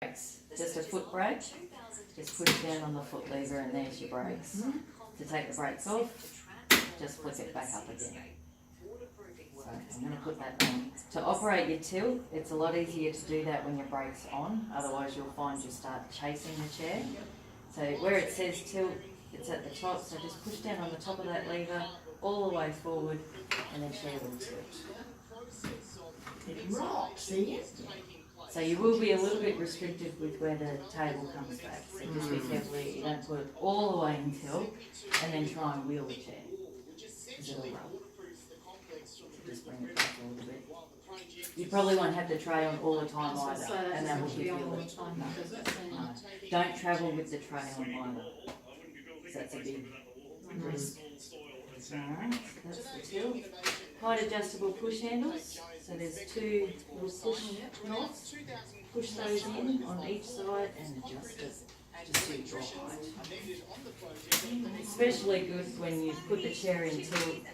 brakes. Just a foot brake. Just push down on the foot lever and there's your brakes. To take the brakes off, just flick it back up again. So I'm going to put that on. To operate your tilt, it's a lot easier to do that when your brake's on, otherwise you'll find you start chasing the chair. So where it says tilt, it's at the top, so just push down on the top of that lever, all the way forward, and the chair will tilt. It rocks, see it? So you will be a little bit restricted with where the table comes back, so just be careful that you don't put it all the way in tilt and then try and wheel the chair, because it'll rub. So just bring it back a little bit. You probably won't have the tray on all the time either, and that will give you a little. No. Don't travel with the tray on either, because that's a big risk. Alright, so that's the tilt. Height adjustable push handles. So there's two little push knobs. Push those in on each side and adjust it to suit your height. Especially good when you put the chair in tilt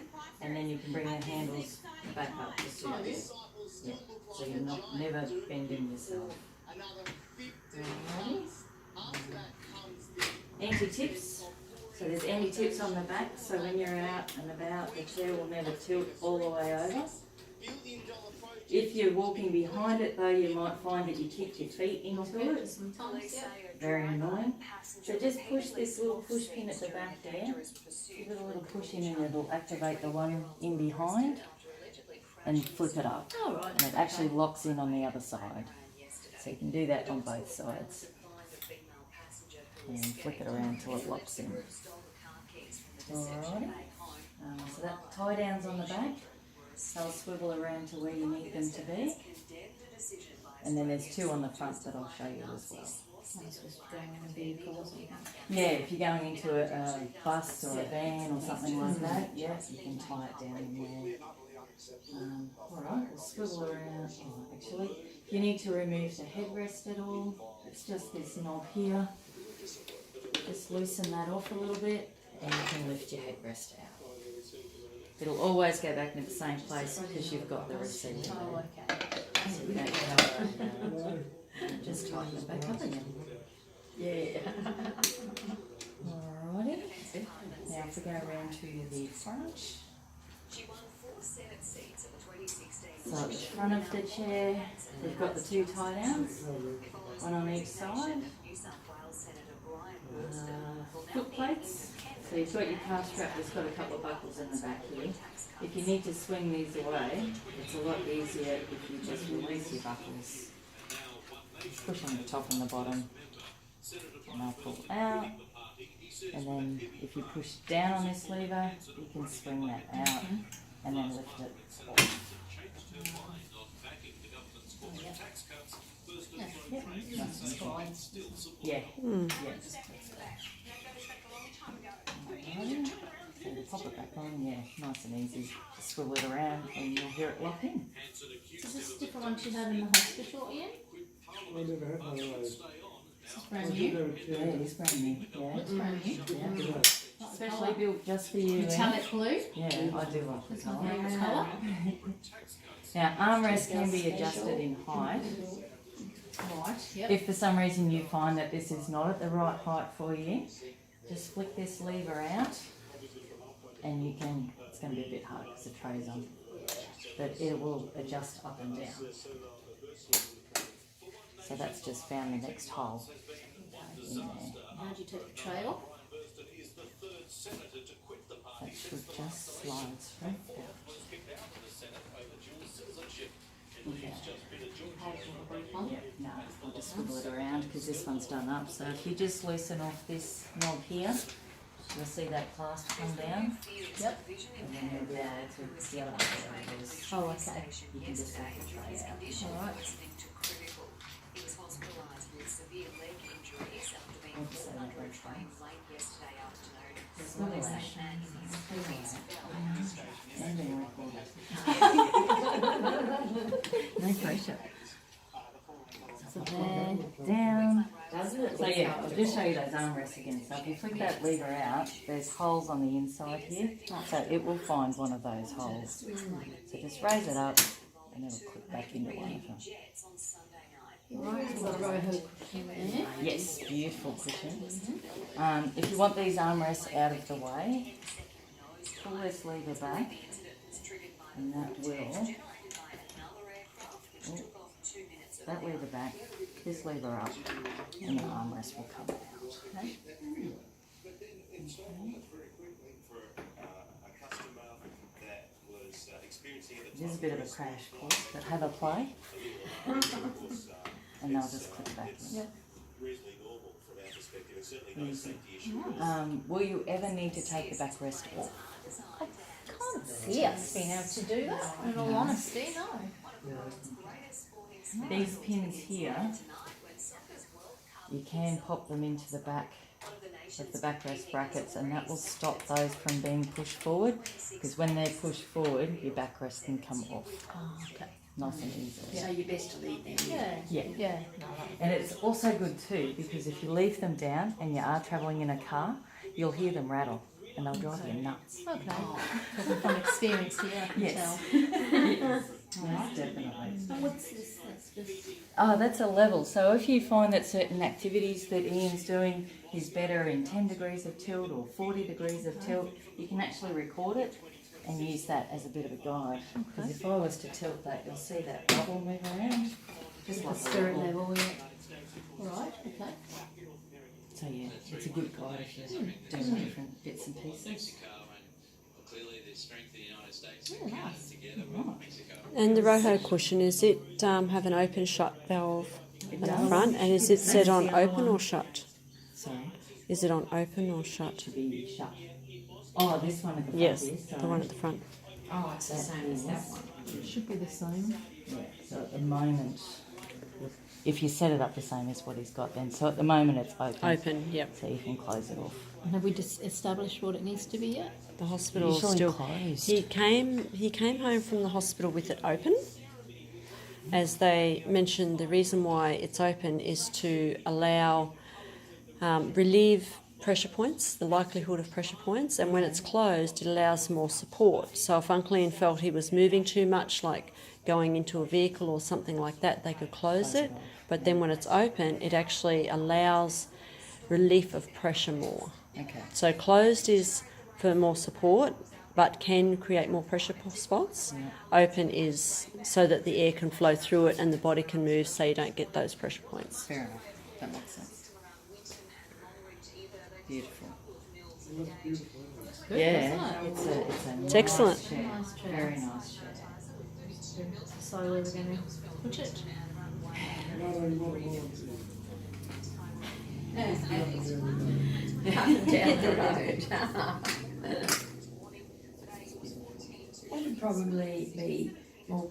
and then you can bring the handles back up to suit you. Yeah. So you're not never bending yourself. Alrighty. Anti-tips. So there's anti-tips on the back, so when you're out and about, the chair will never tilt all the way over. If you're walking behind it though, you might find that you kick your feet into it. Very annoying. So just push this little push pin at the back there. Give it a little push in and it'll activate the one in behind and flip it up. And it actually locks in on the other side. So you can do that on both sides. And flick it around until it locks in. Alrighty. So that tie down's on the back. They'll swivel around to where you need them to be. And then there's two on the front that I'll show you as well. Yeah, if you're going into a bus or a van or something like that, yeah, you can tie it down in there. Alright, we'll swivel around. Oh, actually, if you need to remove the headrest at all, it's just this knob here. Just loosen that off a little bit and you can lift your headrest out. It'll always go back into the same place because you've got the receiver there. So you don't just tighten it back up again. Yeah. Alrighty. Now if we go around to the front. So at the front of the chair, we've got the two tie downs, one on each side. Foot plates. So you've got your calf strap that's got a couple of buckles in the back here. If you need to swing these away, it's a lot easier if you just release your buckles. Push on the top and the bottom and they'll pull out. And then if you push down on this lever, you can swing that out and then lift it off. Yeah. So you pop it back on, yeah, nice and easy. Just swivel it around and you'll hear it lock in. Is this different ones you had in the hospital, Ian? I never had one of those. This is brand new. Yeah, it's brand new. Yeah. It's brand new. Yeah. Especially built just for you. Metallic blue. Yeah, I do like the That's my colour. favourite colour. Now, armrest can be adjusted in height. Right, yep. If for some reason you find that this is not at the right height for you, just flick this lever out and you can, it's going to be a bit hard because the tray's on, but it will adjust up and down. So that's just found the next hole in there. How do you take the tray off? That should just slide straight out. Yeah, no, I'll just swivel it around because this one's done up. So if you just loosen off this knob here, you'll see that clasp come down. Yep. And then you'll be able to see how that goes. Oh, okay. You can just take the tray out. Alright. Oops, I went right tray. And being recorded. No pressure. So there, down. So yeah, I'll just show you those armrests again. So if you flick that lever out, there's holes on the inside here. So it will find one of those holes. So just raise it up and it'll click back into one of them. Right, we've got a row cushion there. Yes, beautiful cushion. If you want these armrests out of the way, pull this lever back, and that will. Oh, that lever back, this lever up, and the armrest will come out. Okay? This is a bit of a crash course, but have a play, and they'll just click back in. Yep. Easy. Will you ever need to take the backrest off? I can't see us being able to do that, in all honesty, no. These pins here, you can pop them into the back of the backrest brackets, and that will stop those from being pushed forward, because when they're pushed forward, your backrest can come off Oh, okay. nice and easily. So you're best to leave them. Yeah. Yeah. Yeah. No, And it's also good too, because if you leave them down and you are travelling in a car, you'll hear them rattle and they'll drive you nuts. okay. Talking from experience here, I can Yes. tell. Yes, definitely. And what's this? That's just... Oh, that's a level. So if you find that certain activities that Ian's doing is better in 10 degrees of tilt or 40 degrees of tilt, you can actually record it and use that as a bit of a guide. Because if I was to tilt that, you'll see that bubble move around. Just like The a spirit bubble. level, yeah. Alright, okay. So yeah, it's a good guide if you're doing different bits and pieces. Mexico, and clearly the strength of the United States Oh, and Canada nice. together with Mexico. And the Roho cushion, is it have an open shut valve It at the does. front? And is it set on That's the other open one. or shut? Sorry, Is it on open or shut? to be shut. Oh, this one at the front Yes, is, the one at the front. Oh, it's the same as that one. It should be the same. Yeah, so at the moment, if you set it up the same as what he's got then, so at the moment it's open. Open, yep. So you can close it off. And have we just established what it needs to be yet? The hospital Usually still closed. He came home from the hospital with it open. As they mentioned, the reason why it's open is to allow relieve pressure points, the likelihood of pressure points, and when it's closed, it allows more support. So if Uncle Ian felt he was moving too much, like going into a vehicle or something like that, they could close it. But then when it's open, it actually allows relief of pressure more. Okay. So closed is for more support, but can create more pressure spots. Open is so that the air can flow through it and the body can move, so you don't get those pressure points. Fair enough. That makes sense. Beautiful. Good, Yeah, wasn't it? it's a It's excellent. Nice chair. Nice chair. Very nice chair. So where we're going to put it? Down the road. That'd probably be more